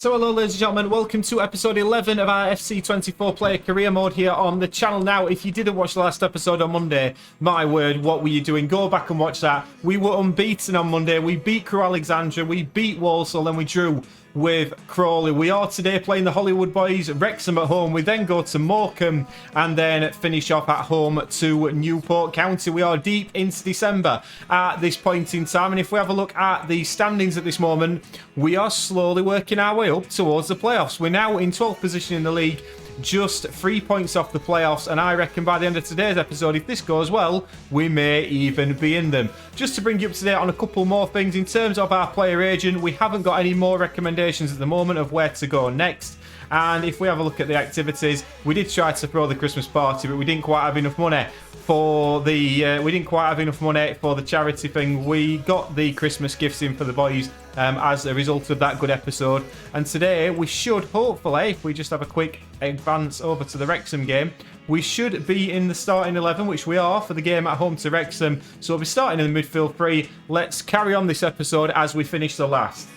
So hello ladies and gentlemen, welcome to episode 11 of our FC24 player career mode here on the channel. Now, if you didn't watch the last episode on Monday, my word, what were you doing? Go back and watch that. We were unbeaten on Monday. We beat Crewe Alexandra, we beat Walsall, and we drew with Crawley. We are today playing the Hollywood boys, Wrexham at home. We then go to Morecambe and then finish off at home to Newport County. We are deep into December at this point in time, and if we have a look at the standings at this moment, we are slowly working our way up towards the playoffs. We're now in 12th position in the league, just 3 points off the playoffs, and I reckon by the end of today's episode, if this goes well, we may even be in them. Just to bring you up to date on a couple more things, in terms of our player agent, we haven't got any more recommendations at the moment of where to go next. And if we have a look at the activities, we did try to throw the Christmas party, but we didn't quite have enough money for the charity thing. We got the Christmas gifts in for the boys as a result of that good episode. And today we should hopefully, if we just have a quick advance over to the Wrexham game, we should be in the starting 11, which we are for the game at home to Wrexham. So we'll be starting in the midfield three. Let's carry on this episode as we finish the last.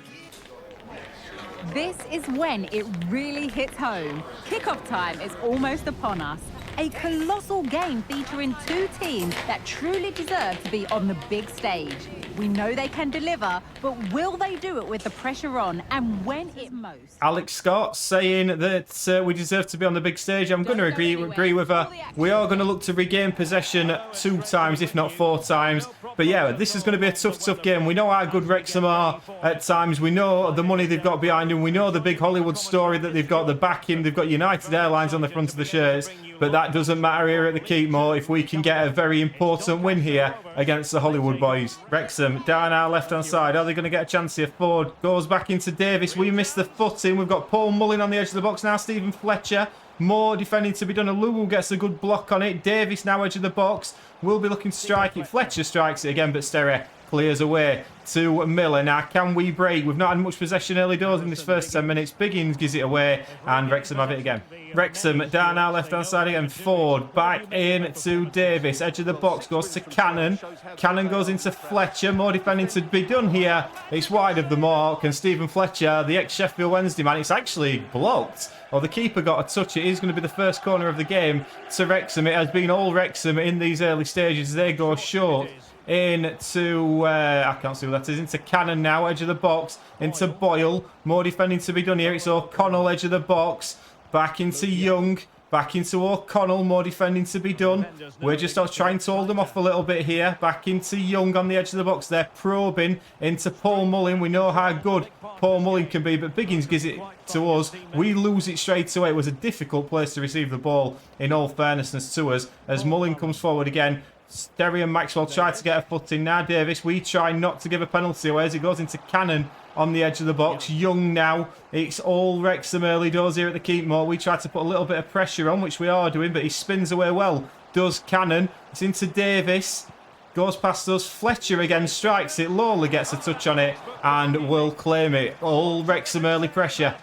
This is when it really hits home. Kickoff time is almost upon us. A colossal game featuring two teams that truly deserve to be on the big stage. We know they can deliver, but will they do it with the pressure on and when it most? Alex Scott saying that we deserve to be on the big stage. I'm going to agree with her. We are going to look to regain possession 2 times, if not 4 times. But yeah, this is going to be a tough game. We know how good Wrexham are at times. We know the money they've got behind them. We know the big Hollywood story that they've got, the backing. They've got United Airlines on the front of the shirts. But that doesn't matter here at the Keepmoor if we can get a very important win here against the Hollywood boys. Wrexham down our left-hand side. Are they going to get a chance here? Ford goes back into Davis. We missed the footing. We've got Paul Mullin on the edge of the box now. Stephen Fletcher. More defending to be done. Lugu gets a good block on it. Davis now edge of the box. Will be looking to strike it. Fletcher strikes it again, but Sterry clears away to Miller. Now, can we break? We've not had much possession early doors in this first 10 minutes. Biggins gives it away, and Wrexham have it again. Wrexham down our left-hand side again. Ford back in to Davis. Edge of the box goes to Cannon. Cannon goes into Fletcher. More defending to be done here. It's wide of the mark, and Stephen Fletcher, the ex-Sheffield Wednesday man, it's actually blocked. Or the keeper got a touch. It is going to be the first corner of the game to Wrexham. It has been all Wrexham in these early stages. They go short into I can't see what that is, into Cannon now, edge of the box, into Boyle. More defending to be done here. It's O'Connell, edge of the box, back into Young, back into O'Connell. More defending to be done. We're just trying to hold them off a little bit here. Back into Young on the edge of the box. They're probing into Paul Mullin. We know how good Paul Mullin can be, but Biggins gives it to us. We lose it straight away. It was a difficult place to receive the ball, in all fairness to us, as Mullin comes forward again. Sterry and Maxwell try to get a foot in. Now Davis, we try not to give a penalty away as it goes into Cannon on the edge of the box. Young now. It's all Wrexham early doors here at the Keepmoor. We try to put a little bit of pressure on, which we are doing, but he spins away well. Does Cannon. It's into Davis. Goes past us. Fletcher again strikes it. Lawley gets a touch on it and will claim it. All Wrexham early pressure.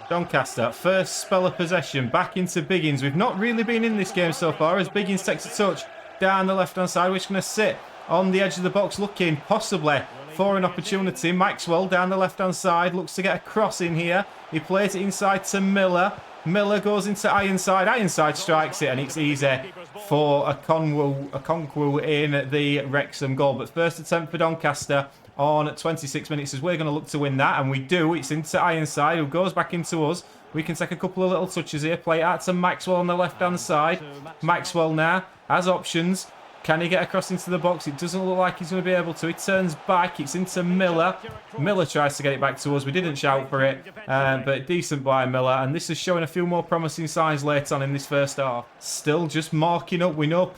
Doncaster, first spell of possession. Back into Biggins. We've not really been in this game so far as Biggins takes a touch down the left-hand side. We're just going to sit on the edge of the box looking possibly for an opportunity. Maxwell down the left-hand side looks to get a cross in here. He plays it inside to Miller. Miller goes into Ironside. Ironside strikes it, and it's easy for Okonkwo in the Wrexham goal. But first attempt for Doncaster on 26 minutes as we're going to look to win that, and we do. It's into Ironside, who goes back into us. We can take a couple of little touches here. Play it out to Maxwell on the left-hand side. Maxwell now has options. Can he get across into the box? It doesn't look like he's going to be able to. He turns back. It's into Miller. Miller tries to get it back to us. We didn't shout for it, but decent by Miller. And this is showing a few more promising signs late on in this first half. Still just marking up. We know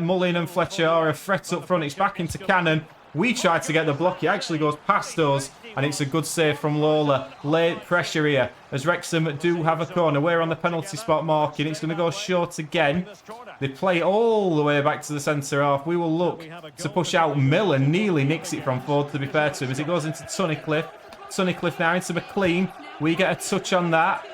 Mullin and Fletcher are a threat up front. It's back into Cannon. We tried to get the block. He actually goes past us, and it's a good save from Lawler. Late pressure here as Wrexham do have a corner. We're on the penalty spot marking. It's going to go short again. They play all the way back to the centre half. We will look to push out. Miller nearly nicks it from Ford, to be fair to him, as it goes into Tunnicliffe. Tunnicliffe now into McLean. We get a touch on that.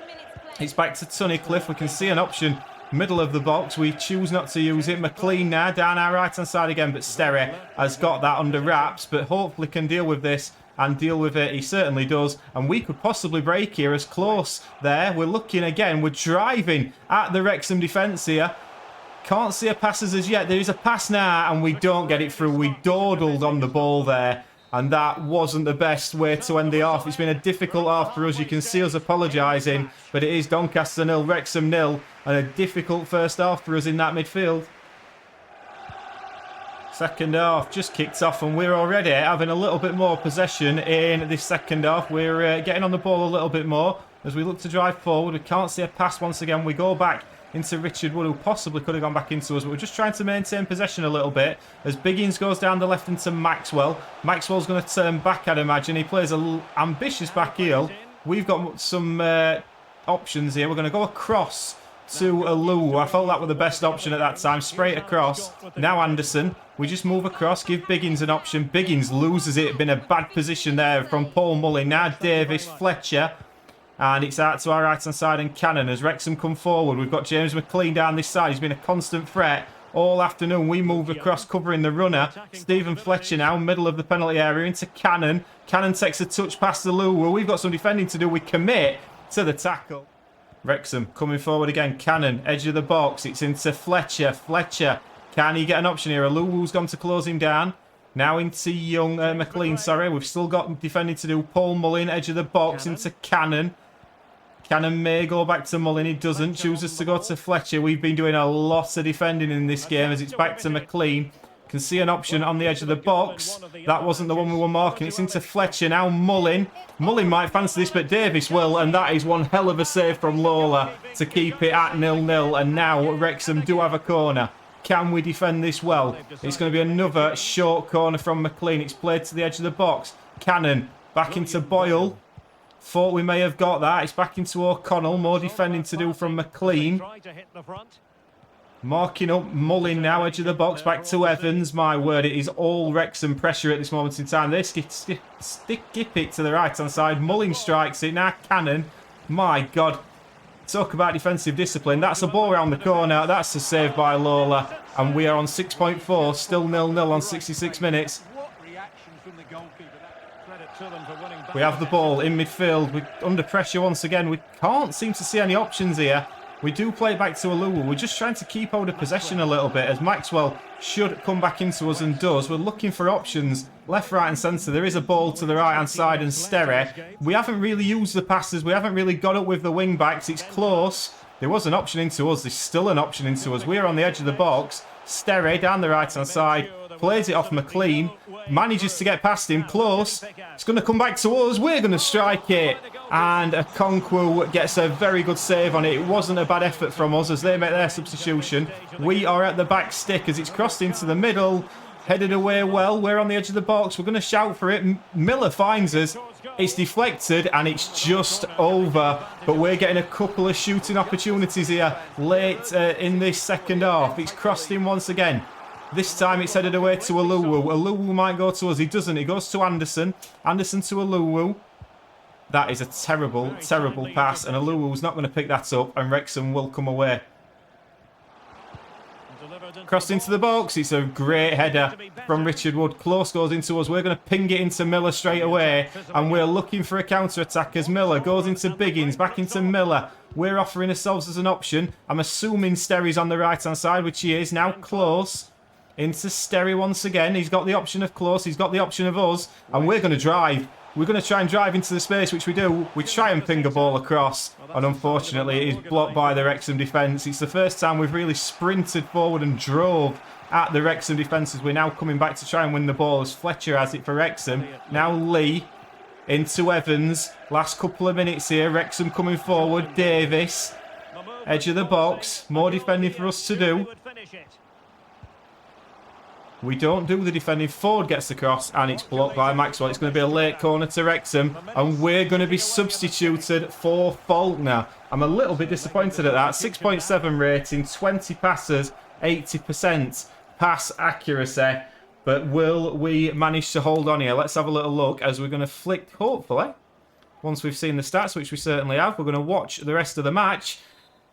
It's back to Tunnicliffe. We can see an option middle of the box. We choose not to use it. McLean now down our right hand side again, but Sterry has got that under wraps, but hopefully can deal with this and deal with it. He certainly does. And we could possibly break here as close there. We're looking again. We're driving at the Wrexham defence here. Can't see a passes as yet. There is a pass now, and we don't get it through. We dawdled on the ball there. And that wasn't the best way to end the half. It's been a difficult half for us. You can see us apologising. But it is Doncaster 0, Wrexham 0. And a difficult first half for us in that midfield. Second half just kicked off, and we're already having a little bit more possession in this second half. We're getting on the ball a little bit more as we look to drive forward. We can't see a pass once again. We go back into Richard Wood, who possibly could have gone back into us, but we're just trying to maintain possession a little bit as Biggins goes down the left into Maxwell. Maxwell's going to turn back, I'd imagine. He plays an ambitious back heel. We've got some options here. We're going to go across to Alou. I felt that was the best option at that time. Straight across. Now Anderson. We just move across, give Biggins an option. Biggins loses it. Been a bad position there from Paul Mullin. Now Davis, Fletcher. And it's out to our right-hand side and Cannon as Wrexham come forward. We've got James McLean down this side. He's been a constant threat all afternoon. We move across, covering the runner. Stephen Fletcher now, middle of the penalty area, into Cannon. Cannon takes a touch past the Lou. Well, we've got some defending to do. We commit to the tackle. Wrexham coming forward again. Cannon, edge of the box. It's into Fletcher. Fletcher, can he get an option here? Aluwu's gone to close him down. Now into Young, McLean, sorry. We've still got defending to do. Paul Mullin, edge of the box, into Cannon. Cannon may go back to Mullin. He doesn't. Chooses to go to Fletcher. We've been doing a lot of defending in this game as it's back to McLean. Can see an option on the edge of the box. That wasn't the one we were marking. It's into Fletcher now. Mullin. Mullin might fancy this, but Davis will. And that is one hell of a save from Lola to keep it at 0-0. And now Wrexham do have a corner. Can we defend this well? It's going to be another short corner from McLean. It's played to the edge of the box. Cannon back into Boyle. Thought we may have got that. It's back into O'Connell. More defending to do from McLean. Marking up Mullin now, edge of the box. Back to Evans. My word, it is all Wrexham pressure at this moment in time. They skip it to the right-hand side. Mullin strikes it. Now Cannon. My God. Talk about defensive discipline. That's a ball around the corner. That's a save by Lola. And we are on 6.4. Still 0-0 on 66 minutes. We have the ball in midfield. We're under pressure once again. We can't seem to see any options here. We do play it back to Aluwu. We're just trying to keep hold of possession a little bit as Maxwell should come back into us and does. We're looking for options left, right and centre. There is a ball to the right-hand side and Sterry. We haven't really used the passes. We haven't really got up with the wing-backs. It's close. There was an option into us. There's still an option into us. We're on the edge of the box. Sterry down the right-hand side. Plays it off McLean. Manages to get past him. Close. It's going to come back to us. We're going to strike it. And Okonkwo gets a very good save on it. It wasn't a bad effort from us as they make their substitution. We are at the back stick as it's crossed into the middle. Headed away well. We're on the edge of the box. We're going to shout for it. Miller finds us. It's deflected and it's just over. But we're getting a couple of shooting opportunities here late in this second half. It's crossed in once again. This time it's headed away to Aluwu. Aluwu might go to us. He doesn't. He goes to Anderson. Anderson to Aluwu. That is a terrible, terrible pass. And Aluwu's not going to pick that up. And Wrexham will come away. Crossed into the box. It's a great header from Richard Wood. Close goes into us. We're going to ping it into Miller straight away. And we're looking for a counter-attack as Miller goes into Biggins. Back into Miller. We're offering ourselves as an option. I'm assuming Sterry's on the right-hand side, which he is. Now Close. Into Sterry once again. He's got the option of Close. He's got the option of us. And we're going to drive. We're going to try and drive into the space, which we do. We try and ping a ball across. And unfortunately, it is blocked by the Wrexham defence. It's the first time we've really sprinted forward and drove at the Wrexham defences. We're now coming back to try and win the ball as Fletcher has it for Wrexham. Now Lee into Evans. Last couple of minutes here. Wrexham coming forward. Davis. Edge of the box. More defending for us to do. We don't do the defending. Ford gets the cross and it's blocked by Maxwell. It's going to be a late corner to Wrexham and we're going to be substituted for Faulkner. I'm a little bit disappointed at that. 6.7 rating, 20 passes, 80% pass accuracy. But will we manage to hold on here? Let's have a little look as we're going to flick, hopefully, once we've seen the stats, which we certainly have. We're going to watch the rest of the match.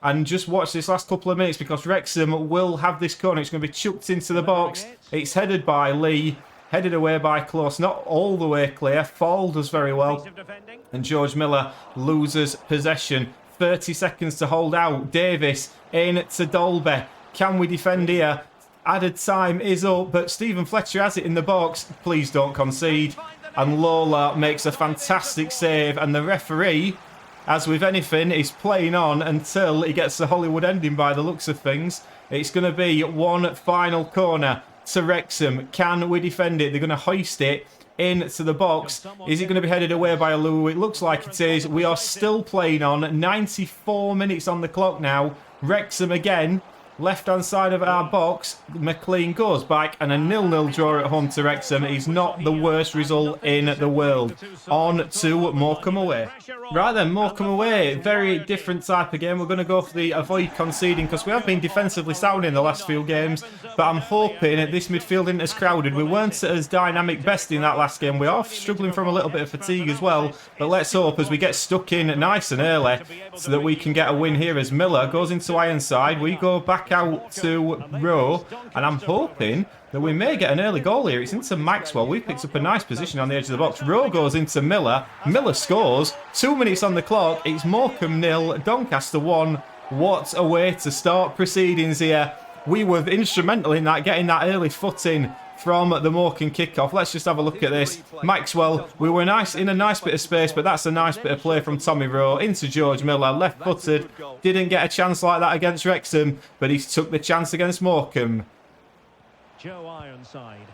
And just watch this last couple of minutes because Wrexham will have this corner. It's going to be chucked into the box. It's headed by Lee. Headed away by Close, not all the way clear. Fall does very well. And George Miller loses possession. 30 seconds to hold out. Davis in to Dolby. Can we defend here? Added time is up, but Stephen Fletcher has it in the box. Please don't concede. And Lola makes a fantastic save, and the referee, as with anything, is playing on until he gets the Hollywood ending by the looks of things. It's going to be one final corner to Wrexham. Can we defend it? They're going to hoist it into the box. Is it going to be headed away by Alu? It looks like it is. We are still playing on. 94 minutes on the clock now. Wrexham again. Left-hand side of our box, McLean goes back, and a 0-0 draw at home to Wrexham is not the worst result in the world. On to Morecambe away. Right then, Morecambe away. Very different type of game. We're going to go for the avoid conceding because we have been defensively sound in the last few games, but I'm hoping this midfield isn't as crowded. We weren't as dynamic best in that last game. We are struggling from a little bit of fatigue as well, but let's hope as we get stuck in nice and early so that we can get a win here as Miller goes into Ironside. We go back out to Rowe, and I'm hoping that we may get an early goal here. It's into Maxwell. We picked up a nice position on the edge of the box. Rowe goes into Miller. Miller scores. 2 minutes on the clock. It's Morecambe 0, Doncaster 1. What a way to start proceedings here. We were instrumental in that, getting that early footing from the Morecambe kickoff. Let's just have a look at this. Maxwell, we were nice in a nice bit of space, but that's a nice bit of play from Tommy Rowe into George Miller, left-footed. Didn't get a chance like that against Wrexham, but he took the chance against Morecambe. Joe Ironside.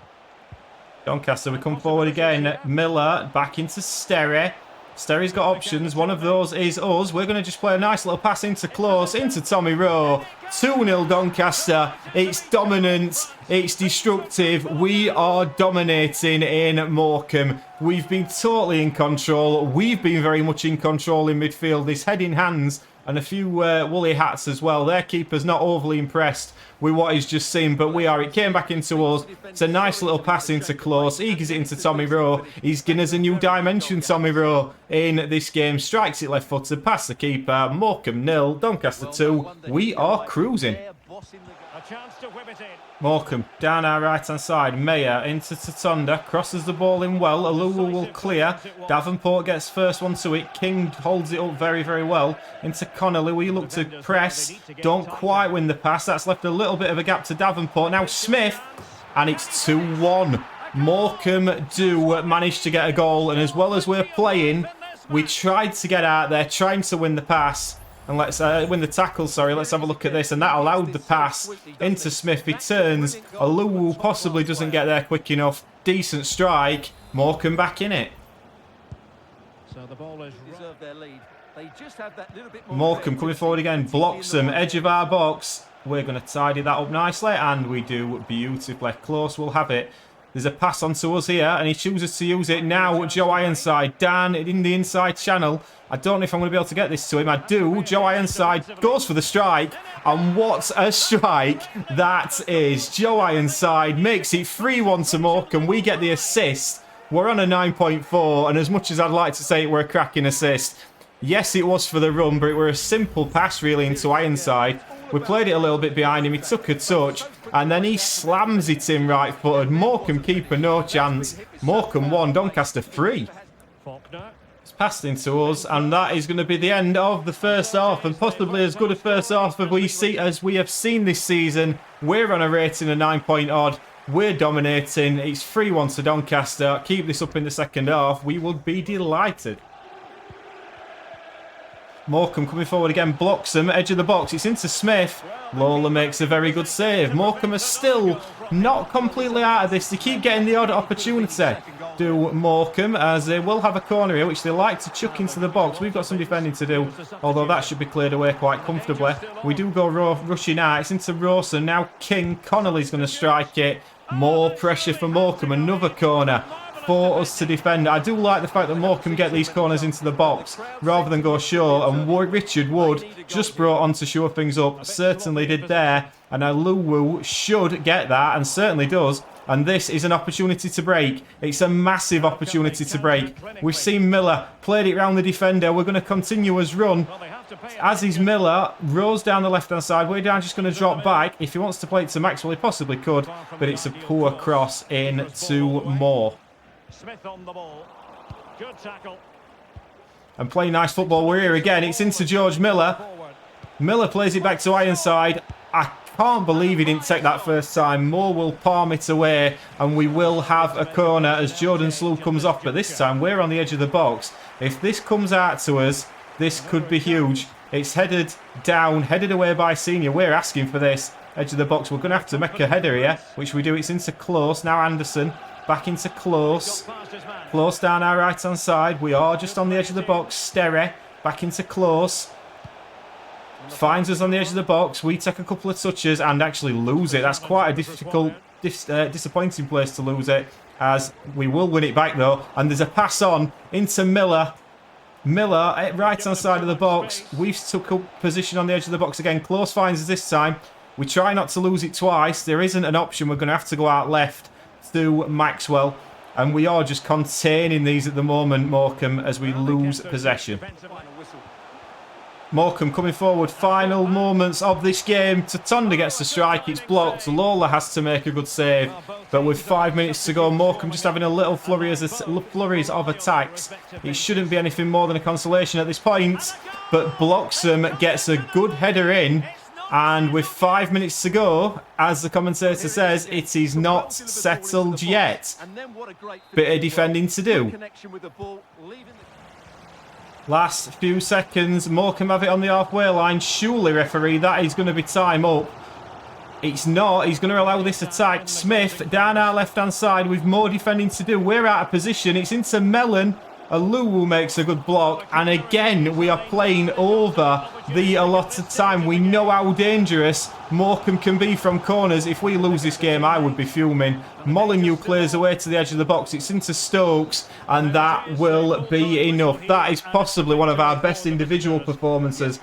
Doncaster, we come forward again. Miller back into Sterry. Sterry's got options. One of those is us. We're going to just play a nice little pass into Close, into Tommy Rowe. 2-0 Doncaster. It's dominant. It's destructive. We are dominating in Morecambe. We've been totally in control. We've been very much in control in midfield. This head in hands and a few woolly hats as well. Their keeper's not overly impressed with what he's just seen, but we are. It came back into us. It's a nice little pass into Close. He gives it into Tommy Rowe. He's given us a new dimension, Tommy Rowe, in this game. Strikes it left-footed, past the keeper. Morecambe 0, Doncaster 2. We are cruising. A chance to whip it in. Morecambe down our right-hand side. Mayer into Tatonda. Crosses the ball in well. Alulu will clear. Davenport gets first one to it. King holds it up very, very well. Into Connolly. We look to press. Don't quite win the pass. That's left a little bit of a gap to Davenport. Now Smith. And it's 2-1. Morecambe do manage to get a goal. And as well as we're playing, we tried to get out there, trying to win the pass. And let's win the tackle, sorry. Let's have a look at this. And that allowed the pass into Smith. He turns. Aluwu possibly doesn't get there quick enough. Decent strike. Morecambe back in it. So the ball is Morecambe coming forward again. Blocks them. Edge of our box. We're going to tidy that up nicely. And we do beautifully. Close will have it. There's a pass onto us here, and he chooses to use it now. Joe Ironside, down in the inside channel. I don't know if I'm going to be able to get this to him. I do. Joe Ironside goes for the strike, and what a strike that is. Joe Ironside makes it 3-1 to Morecambe. We get the assist. We're on a 9.4, and as much as I'd like to say it were a cracking assist, yes, it was for the run, but it were a simple pass really into Ironside. We played it a little bit behind him. He took a touch, and then he slams it in right-footed. Morecambe keeper, no chance. Morecambe 1, Doncaster 3. It's passed into us, and that is going to be the end of the first half, and possibly as good a first half as we have seen this season. We're on a rating of 9-point-odd. We're dominating. It's 3-1 to Doncaster. Keep this up in the second half. We would be delighted. Morecambe coming forward again, blocks them, edge of the box, it's into Smith. Lola makes a very good save. Morecambe are still not completely out of this. They keep getting the odd opportunity. Do Morecambe, as they will have a corner here, which they like to chuck into the box. We've got some defending to do, although that should be cleared away quite comfortably. We do go rushing out. It's into Rawson. Now King. Connolly's going to strike it. More pressure for Morecambe. Another corner for us to defend. I do like the fact that Morecambe get these corners into the box rather than go short, and Richard Wood just brought on to shore things up, certainly did there, and Aluwu should get that, and certainly does, and this is an opportunity to break. It's a massive opportunity to break. We've seen Miller played it round the defender. We're going to continue his run. As is Miller, Rose down the left-hand side. Way down, just going to drop back. If he wants to play it to Maxwell, he possibly could, but it's a poor cross in to Moore. Smith on the ball. Good tackle. And playing nice football. We're here again. It's into George Miller. Miller plays it back to Ironside. I can't believe he didn't take that first time. Moore will palm it away, and we will have a corner as Jordan Slew comes off. But this time, we're on the edge of the box. If this comes out to us, this could be huge. It's headed down, headed away by Senior. We're asking for this. Edge of the box. We're going to have to make a header here, which we do. It's into Close. Now Anderson. Back into Close. Close down our right-hand side. We are just on the edge of the box. Sterry. Back into Close. Finds us on the edge of the box. We take a couple of touches and actually lose it. That's quite a difficult, disappointing place to lose it, as we will win it back though. And there's a pass on into Miller. Miller at right-hand side of the box. We've took up position on the edge of the box again. Close finds us this time. We try not to lose it twice. There isn't an option. We're going to have to go out left to Maxwell. And we are just containing these at the moment, Morecambe, as we lose possession. Morecambe coming forward. Final moments of this game. Tatonda gets the strike. It's blocked. Lola has to make a good save. But with 5 minutes to go, Morecambe just having a little flurries of attacks. It shouldn't be anything more than a consolation at this point. But Bloxham gets a good header in. And with 5 minutes to go, as the commentator says, it is not settled yet. Bit of defending to do. Last few seconds, Morecambe have it on the halfway line. Surely, referee, that is going to be time up. It's not. He's going to allow this attack. Smith down our left-hand side with more defending to do. We're out of position. It's into Mellon. Aluwu makes a good block. And again, we are playing over the allotted time. We know how dangerous Morecambe can be from corners. If we lose this game, I would be fuming. Molyneux clears away to the edge of the box. It's into Stokes, and that will be enough. That is possibly one of our best individual performances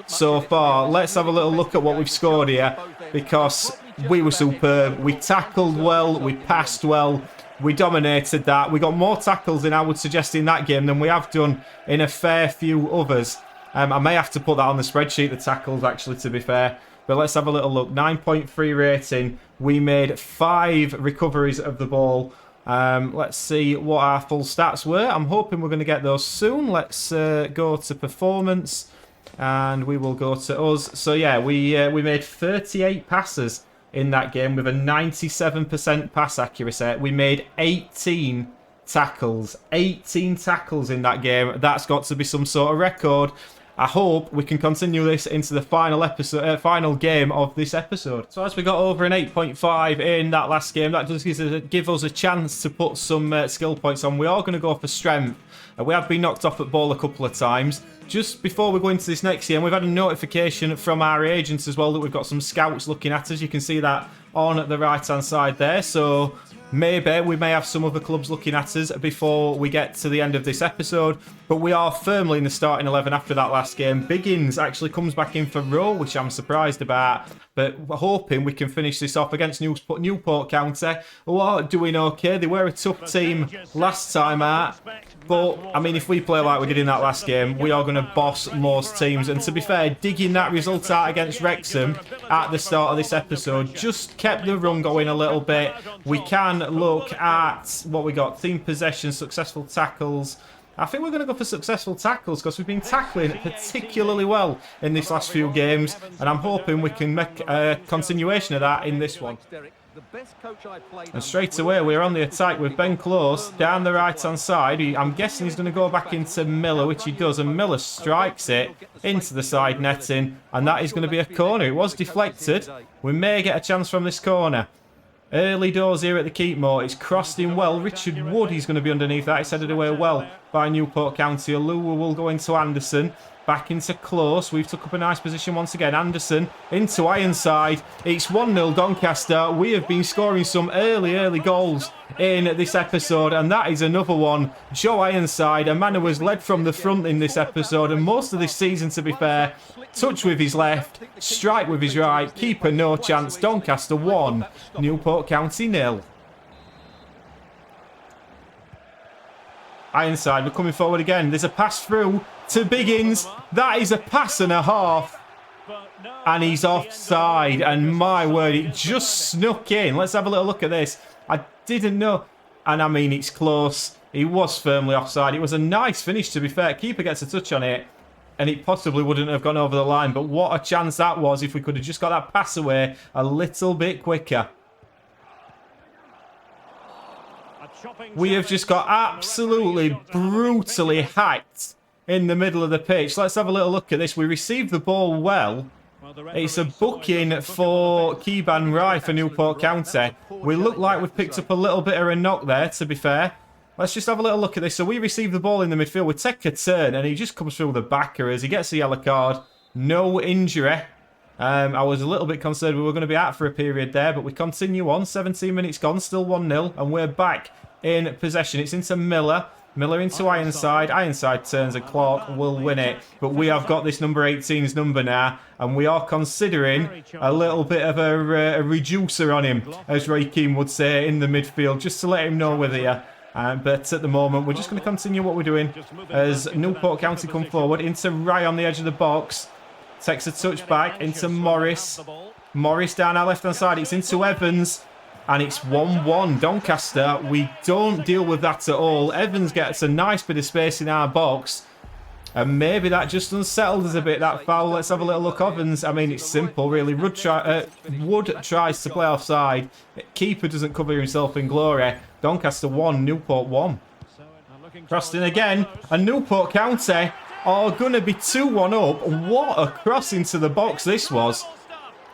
so far. Let's have a little look at what we've scored here, because we were superb. We tackled well, we passed well, we dominated that. We got more tackles in, I would suggest, in that game than we have done in a fair few others. I may have to put that on the spreadsheet, the tackles, actually, to be fair. But let's have a little look. 9.3 rating. We made 5 recoveries of the ball. Let's see what our full stats were. I'm hoping we're going to get those soon. Let's go to performance. And we will go to us. So, yeah, we made 38 passes in that game with a 97% pass accuracy. We made 18 tackles. 18 tackles in that game. That's got to be some sort of record. I hope we can continue this into the final episode, final game of this episode. So as we got over an 8.5 in that last game, that does give us a chance to put some skill points on. We are going to go for strength. We have been knocked off at ball a couple of times. Just before we go into this next game, we've had a notification from our agents as well that we've got some scouts looking at us. You can see that on the right-hand side there. So maybe we may have some other clubs looking at us before we get to the end of this episode. But we are firmly in the starting 11 after that last game. Biggins actually comes back in for Rowe, which I'm surprised about. But we're hoping we can finish this off against Newport County, who are doing okay. They were a tough team last time out. But, I mean, if we play like we did in that last game, we are going to boss most teams. And to be fair, digging that result out against Wrexham at the start of this episode just kept the run going a little bit. We can look at what we got. Team possession, successful tackles. I think we're going to go for successful tackles because we've been tackling particularly well in these last few games. And I'm hoping we can make a continuation of that in this one. And straight away, we're on the attack with Ben Close down the right-hand side. I'm guessing he's going to go back into Miller, which he does. And Miller strikes it into the side netting. And that is going to be a corner. It was deflected. We may get a chance from this corner. Early doors here at the Keepmoor. It's crossed in well. Richard Wood, he's going to be underneath that. It's headed away well by Newport County. Aluwa will go into Anderson. Back into Close. We've took up a nice position once again. Anderson into Ironside. It's 1-0 Doncaster. We have been scoring some early goals in this episode, and that is another one. Joe Ironside, a man who was led from the front in this episode, and most of this season, to be fair. Touch with his left, strike with his right, keeper no chance. Doncaster 1, Newport County 0. Ironside, we're coming forward again. There's a pass through to Biggins. That is a pass and a half. And he's offside. And my word, it just snuck in. Let's have a little look at this. I didn't know. And I mean, it's close. He was firmly offside. It was a nice finish, to be fair. Keeper gets a touch on it. And it possibly wouldn't have gone over the line. But what a chance that was if we could have just got that pass away a little bit quicker. We have just got absolutely brutally hacked in the middle of the pitch. Let's have a little look at this. We received the ball well. It's a booking for Keban Rye for Newport County. We look like we've picked up a little bit of a knock there, to be fair. Let's just have a little look at this. So we receive the ball in the midfield. We take a turn and he just comes through the backer as he gets a yellow card. No injury. I was a little bit concerned we were going to be out for a period there, but we continue on. 17 minutes gone, still 1-0, and we're back in possession. It's into Miller. Miller into Ironside. Ironside turns and Clark will win it. But we have got this number 18's number now, and we are considering a little bit of a reducer on him, as Ray Keane would say, in the midfield, just to let him know we're there. But at the moment, we're just going to continue what we're doing as Newport County come forward into Rye on the edge of the box. Takes a touch back into Morris. Morris down our left-hand side. It's into Evans. And it's 1-1. Doncaster, we don't deal with that at all. Evans gets a nice bit of space in our box. And maybe that just unsettled us a bit, that foul. Let's have a little look. Evans, I mean, it's simple, really. Wood tries to play offside. Keeper doesn't cover himself in glory. Doncaster 1, Newport 1. Crossed in again. And Newport County are going to be 2-1 up. What a cross into the box this was.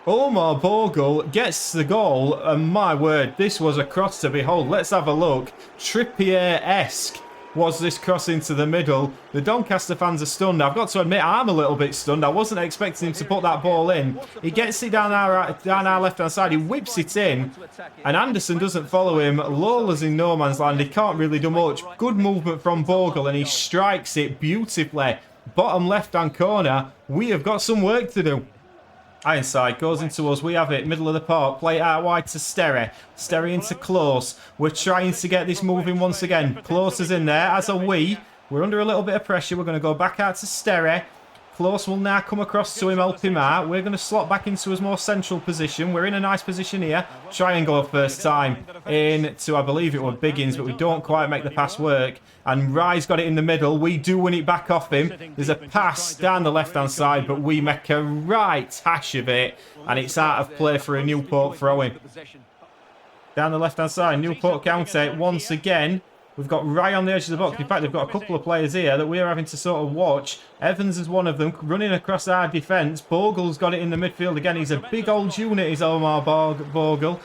Omar Bogle gets the goal, and my word, this was a cross to behold. Let's have a look. Trippier-esque was this cross into the middle. The Doncaster fans are stunned. I've got to admit, I'm a little bit stunned. I wasn't expecting him to put that ball in. He gets it down our left-hand side. He whips it in, and Anderson doesn't follow him. Lola's in no man's land. He can't really do much. Good movement from Bogle, and he strikes it beautifully. Bottom left-hand corner. We have got some work to do. Ironside goes into us. We have it. Middle of the park. Play it out wide to Sterry. Sterry into Close. We're trying to get this moving once again. Close is in there, as are we. We're under a little bit of pressure. We're going to go back out to Sterry. Close will now come across to him, help him out. We're going to slot back into his more central position. We're in a nice position here. Triangle first time into, I believe it was Biggins, but we don't quite make the pass work. And Rye's got it in the middle. We do win it back off him. There's a pass down the left-hand side, but we make a right hash of it. And it's out of play for a Newport throw-in. Down the left-hand side, Newport County once again. We've got Rye on the edge of the box. In fact, they've got a couple of players here that we're having to sort of watch. Evans is one of them, running across our defence. Bogle's got it in the midfield again. He's a big old unit, is Omar Bogle.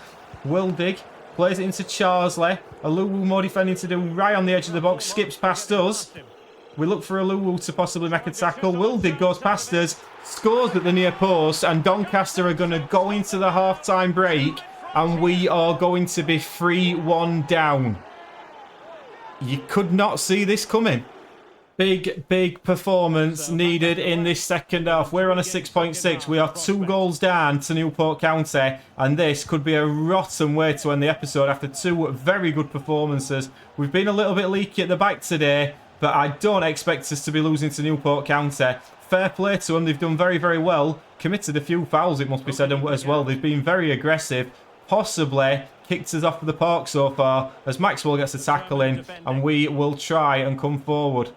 Wildig plays it into Charsley. Aluwu more defending to do. Rye on the edge of the box, skips past us. We look for Aluwu to possibly make a tackle. Wildig goes past us, scores at the near post, and Doncaster are going to go into the half-time break, and we are going to be 3-1 down. You could not see this coming. Big performance needed in this second half. We're on a 6.6. We are 2 goals down to Newport County. And this could be a rotten way to end the episode after 2 very good performances. We've been a little bit leaky at the back today, but I don't expect us to be losing to Newport County. Fair play to them. They've done very, very well. Committed a few fouls, it must be said, as well. They've been very aggressive. Possibly kicked us off of the park so far as Maxwell gets a tackle in, and we will try and come forward.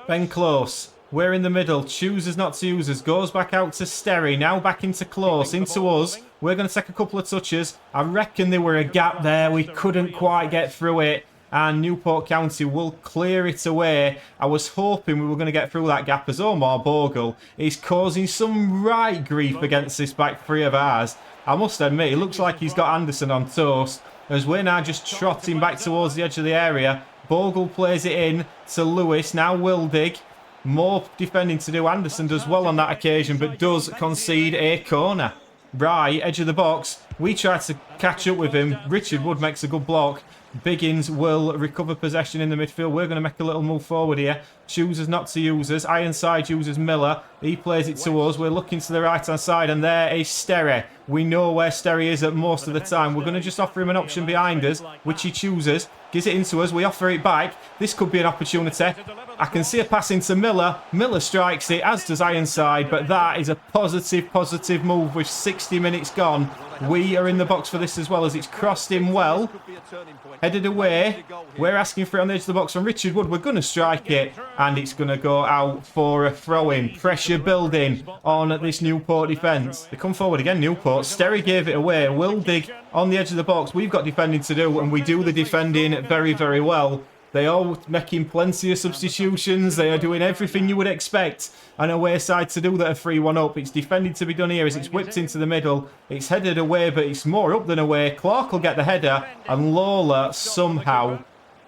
Ben Close. We're in the middle. Chooses not to use us. Goes back out to Sterry. Now back into Close. Into us. We're going to take a couple of touches. I reckon there were a gap there. We couldn't quite get through it. And Newport County will clear it away. I was hoping we were going to get through that gap as Omar Bogle is causing some right grief against this back three of ours. I must admit, it looks like he's got Anderson on toast as we're now just trotting back towards the edge of the area. Bogle plays it in to Lewis. Now Wildig. More defending to do. Anderson does well on that occasion, but does concede a corner. Rye, edge of the box. We try to catch up with him. Richard Wood makes a good block. Biggins will recover possession in the midfield. We're going to make a little move forward here. chooses not to use us. Ironside uses Miller. He plays it to us. We're looking to the right-hand side, and there is Sterry. We know where Sterry is at most of the time. We're going to just offer him an option behind us, which he chooses. Gives it into us. We offer it back. This could be an opportunity. I can see a pass into Miller. Miller strikes it, as does Ironside, but that is a positive move with 60 minutes gone. We are in the box for this as well, as it's crossed him well. Headed away. We're asking for it on the edge of the box from Richard Wood. We're going to strike it, and it's going to go out for a throw-in. Pressure building on this Newport defence. They come forward again, Newport. Sterry gave it away. Wildig on the edge of the box. We've got defending to do, and we do the defending very well. They are making plenty of substitutions. They are doing everything you would expect an away side to do that are 3-1 up. It's defending to be done here as it's whipped into the middle. It's headed away, but it's more up than away. Clark will get the header, and Lawler somehow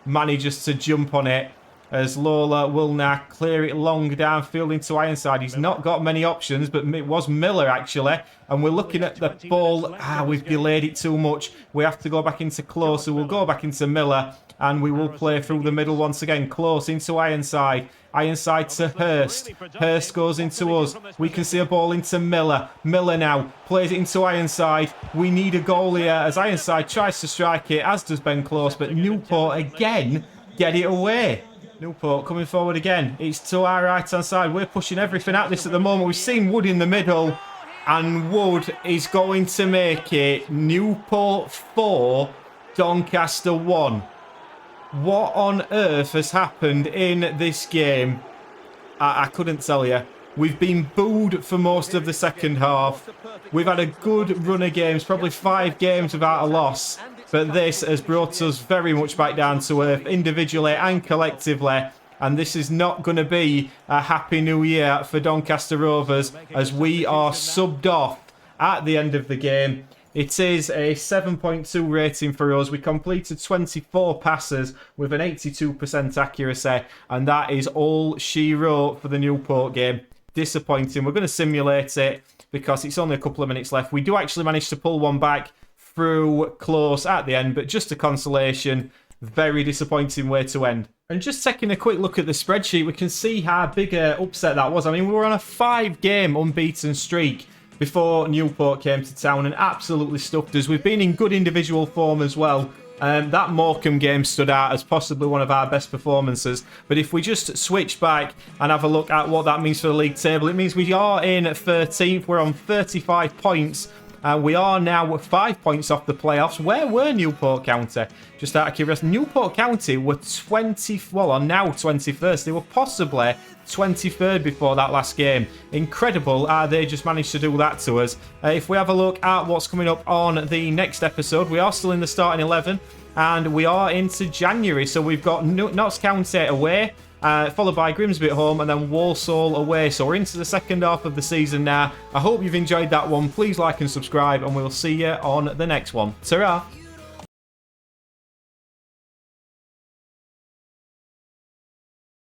manages to jump on it, as Lawler will now clear it long downfield into Ironside. He's not got many options, but it was Miller actually. And we're looking at the ball. We've delayed it too much. We have to go back into Close, so we'll go back into Miller. And we will play through the middle once again. Close into Ironside. Ironside to Hurst. Hurst goes into us. We can see a ball into Miller. Miller now plays it into Ironside. We need a goal here as Ironside tries to strike it, as does Ben Close. But Newport again get it away. Newport coming forward again. It's to our right-hand side. We're pushing everything at this at the moment. We've seen Wood in the middle. And Wood is going to make it Newport 4, Doncaster 1. What on earth has happened in this game? I couldn't tell you. We've been booed for most of the second half. We've had a good run of games, probably 5 games without a loss. But this has brought us very much back down to earth, individually and collectively. And this is not going to be a happy new year for Doncaster Rovers, as we are subbed off at the end of the game. It is a 7.2 rating for us. We completed 24 passes with an 82% accuracy, and that is all she wrote for the Newport game. Disappointing. We're going to simulate it because it's only a couple of minutes left. We do actually manage to pull one back through Close at the end, but just a consolation. Very disappointing way to end. And just taking a quick look at the spreadsheet, we can see how big an upset that was. I mean, we were on a 5-game unbeaten streak before Newport came to town and absolutely stuffed us. We've been in good individual form as well. That Morecambe game stood out as possibly one of our best performances. But if we just switch back and have a look at what that means for the league table, it means we are in 13th. We're on 35 points. We are now 5 points off the playoffs. Where were Newport County? Just out of curiosity, Newport County were are now 21st. They were possibly 23rd before that last game. Incredible how they just managed to do that to us. If we have a look at what's coming up on the next episode, we are still in the starting 11 and we are into January. So we've got Notts County away, followed by Grimsby at home, and then Walsall away. So we're into the second half of the season now. I hope you've enjoyed that one. Please like and subscribe, and we'll see you on the next one. Ta-ra!